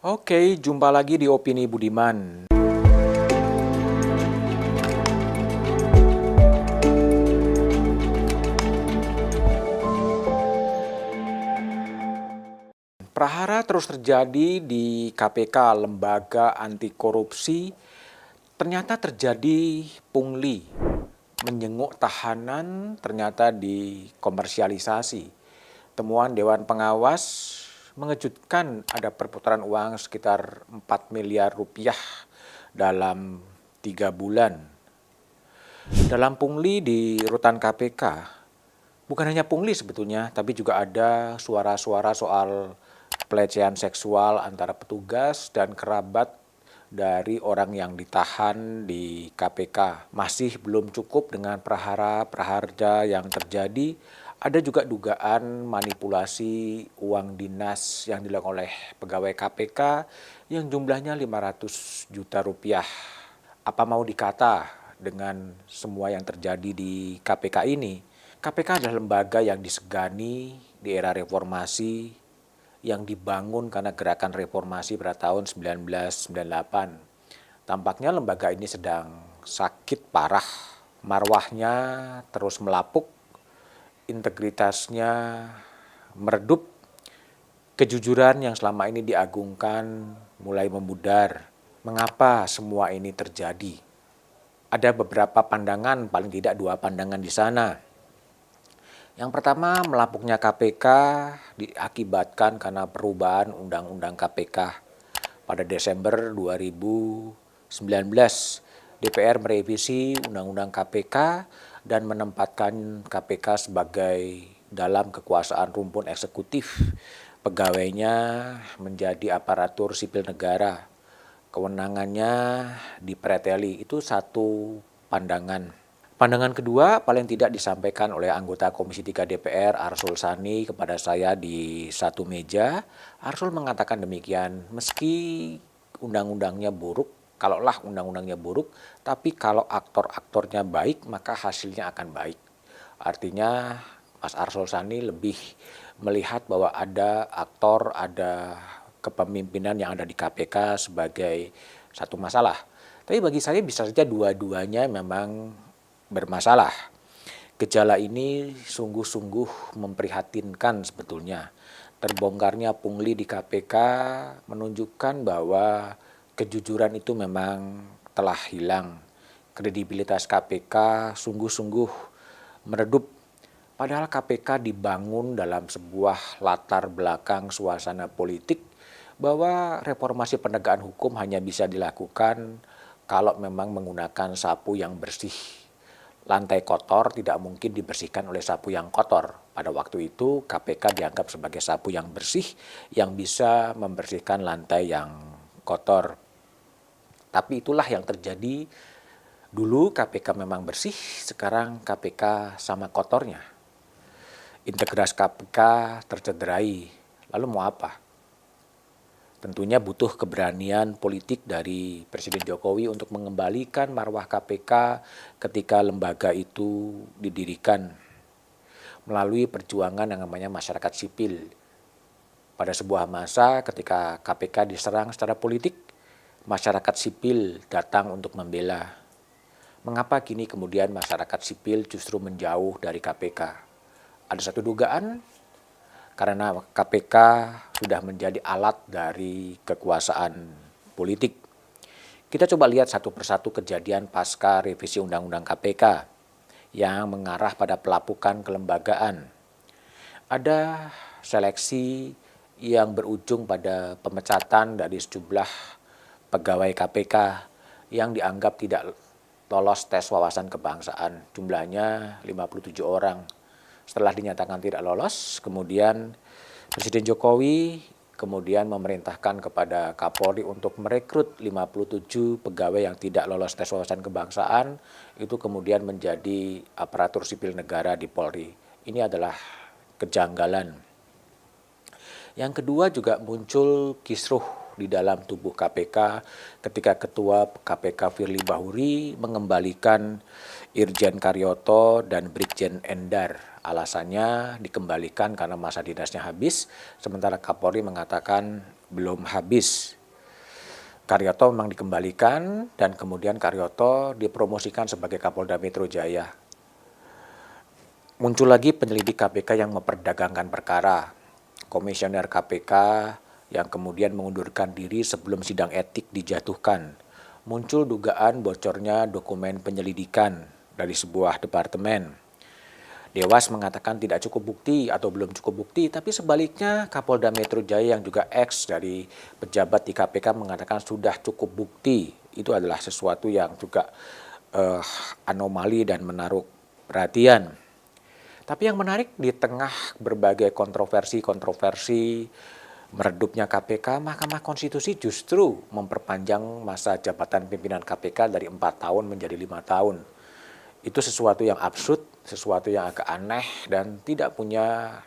Oke, jumpa lagi di Opini Budiman. Prahara terus terjadi di KPK, Lembaga Anti Korupsi. Ternyata terjadi pungli, menjenguk tahanan ternyata dikomersialisasi. Temuan Dewan Pengawas mengejutkan, ada perputaran uang sekitar 4 miliar rupiah dalam 3 bulan. Dalam pungli di rutan KPK, bukan hanya pungli sebetulnya, tapi juga ada suara-suara soal pelecehan seksual antara petugas dan kerabat dari orang yang ditahan di KPK. Masih belum cukup dengan prahara-praharja yang terjadi, ada juga dugaan manipulasi uang dinas yang dilakukan oleh pegawai KPK yang jumlahnya 500 juta rupiah. Apa mau dikata dengan semua yang terjadi di KPK ini? KPK adalah lembaga yang disegani di era reformasi yang dibangun karena gerakan reformasi pada tahun 1998. Tampaknya lembaga ini sedang sakit parah, marwahnya terus melapuk, integritasnya meredup, kejujuran yang selama ini diagungkan mulai memudar. Mengapa semua ini terjadi? Ada beberapa pandangan, paling tidak 2 pandangan di sana. Yang pertama, melapuknya KPK diakibatkan karena perubahan Undang-Undang KPK. Pada Desember 2019, DPR merevisi Undang-Undang KPK dan menempatkan KPK sebagai dalam kekuasaan rumpun eksekutif. Pegawainya menjadi aparatur sipil negara. Kewenangannya dipreteli. Itu satu pandangan. Pandangan kedua paling tidak disampaikan oleh anggota Komisi 3 DPR Arsul Sani kepada saya di satu meja. Arsul mengatakan demikian, meski undang-undangnya buruk, kalaulah undang-undangnya buruk, tapi kalau aktor-aktornya baik maka hasilnya akan baik. Artinya Mas Arsul Sani lebih melihat bahwa ada aktor, ada kepemimpinan yang ada di KPK sebagai satu masalah. Tapi bagi saya bisa saja dua-duanya memang bermasalah. Gejala ini sungguh-sungguh memprihatinkan sebetulnya. Terbongkarnya pungli di KPK menunjukkan bahwa kejujuran itu memang telah hilang. Kredibilitas KPK sungguh-sungguh meredup. Padahal KPK dibangun dalam sebuah latar belakang suasana politik bahwa reformasi penegakan hukum hanya bisa dilakukan kalau memang menggunakan sapu yang bersih. Lantai kotor tidak mungkin dibersihkan oleh sapu yang kotor. Pada waktu itu KPK dianggap sebagai sapu yang bersih yang bisa membersihkan lantai yang kotor. Tapi itulah yang terjadi. Dulu KPK memang bersih, sekarang KPK sama kotornya. Integritas KPK tercederai. Lalu mau apa? Tentunya butuh keberanian politik dari Presiden Jokowi untuk mengembalikan marwah KPK ketika lembaga itu didirikan melalui perjuangan yang namanya masyarakat sipil. Pada sebuah masa ketika KPK diserang secara politik, masyarakat sipil datang untuk membela. Mengapa kini kemudian masyarakat sipil justru menjauh dari KPK? Ada satu dugaan, karena KPK sudah menjadi alat dari kekuasaan politik. Kita coba lihat satu persatu kejadian pasca revisi Undang-Undang KPK yang mengarah pada pelapukan kelembagaan. Ada seleksi yang berujung pada pemecatan dari sejumlah pegawai KPK yang dianggap tidak lolos tes wawasan kebangsaan. Jumlahnya 57 orang. Setelah dinyatakan tidak lolos, kemudian Presiden Jokowi kemudian memerintahkan kepada Kapolri untuk merekrut 57 pegawai yang tidak lolos tes wawasan kebangsaan, itu kemudian menjadi aparatur sipil negara di Polri. Ini adalah kejanggalan. Yang kedua juga muncul kisruh di dalam tubuh KPK ketika Ketua KPK Firly Bahuri mengembalikan Irjen Karyoto dan Brigjen Endar. Alasannya dikembalikan karena masa dinasnya habis, sementara Kapolri mengatakan belum habis. Karyoto memang dikembalikan dan kemudian Karyoto dipromosikan sebagai Kapolda Metro Jaya. Muncul lagi penyelidik KPK yang memperdagangkan perkara. Komisioner KPK yang kemudian mengundurkan diri sebelum sidang etik dijatuhkan. Muncul dugaan bocornya dokumen penyelidikan dari sebuah departemen. Dewas mengatakan tidak cukup bukti atau belum cukup bukti, tapi sebaliknya Kapolda Metro Jaya yang juga ex dari pejabat di KPK mengatakan sudah cukup bukti. Itu adalah sesuatu yang juga anomali dan menaruh perhatian. Tapi yang menarik di tengah berbagai kontroversi meredupnya KPK, Mahkamah Konstitusi justru memperpanjang masa jabatan pimpinan KPK dari 4 tahun menjadi 5 tahun. Itu sesuatu yang absurd, sesuatu yang agak aneh dan tidak punya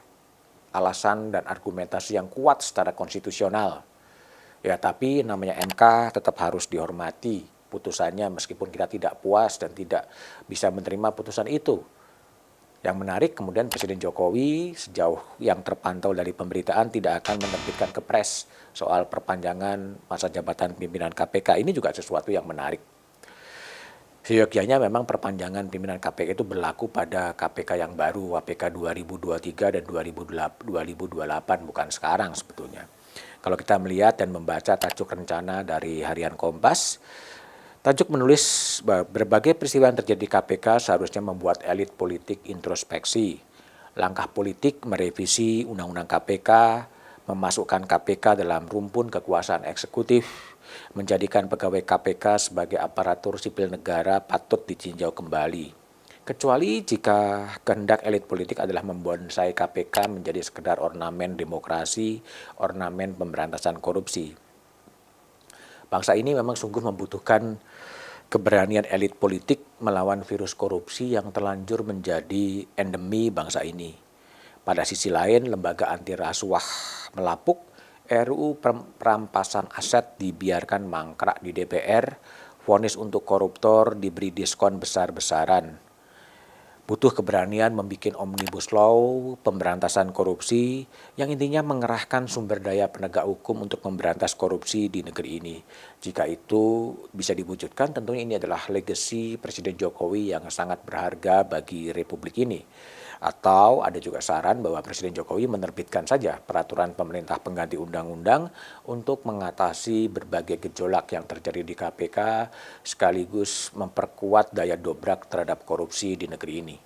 alasan dan argumentasi yang kuat secara konstitusional. Ya, tapi namanya MK tetap harus dihormati putusannya meskipun kita tidak puas dan tidak bisa menerima putusan itu. Yang menarik kemudian Presiden Jokowi sejauh yang terpantau dari pemberitaan tidak akan menerbitkan kepres soal perpanjangan masa jabatan pimpinan KPK. Ini juga sesuatu yang menarik. Seyogyanya memang perpanjangan pimpinan KPK itu berlaku pada KPK yang baru, KPK 2023 dan 2028, bukan sekarang sebetulnya. Kalau kita melihat dan membaca tajuk rencana dari Harian Kompas, tajuk menulis berbagai peristiwa yang terjadi di KPK seharusnya membuat elit politik introspeksi. Langkah politik merevisi Undang-Undang KPK, memasukkan KPK dalam rumpun kekuasaan eksekutif, menjadikan pegawai KPK sebagai aparatur sipil negara patut ditinjau kembali. Kecuali jika kehendak elit politik adalah membonsai KPK menjadi sekedar ornamen demokrasi, ornamen pemberantasan korupsi. Bangsa ini memang sungguh membutuhkan keberanian elit politik melawan virus korupsi yang terlanjur menjadi endemi bangsa ini. Pada sisi lain, lembaga anti rasuah melapuk, RUU perampasan aset dibiarkan mangkrak di DPR, vonis untuk koruptor diberi diskon besar-besaran. Butuh keberanian membuat omnibus law pemberantasan korupsi yang intinya mengerahkan sumber daya penegak hukum untuk memberantas korupsi di negeri ini. Jika itu bisa diwujudkan, tentunya ini adalah legasi Presiden Jokowi yang sangat berharga bagi Republik ini. Atau ada juga saran bahwa Presiden Jokowi menerbitkan saja peraturan pemerintah pengganti undang-undang untuk mengatasi berbagai gejolak yang terjadi di KPK sekaligus memperkuat daya dobrak terhadap korupsi di negeri ini.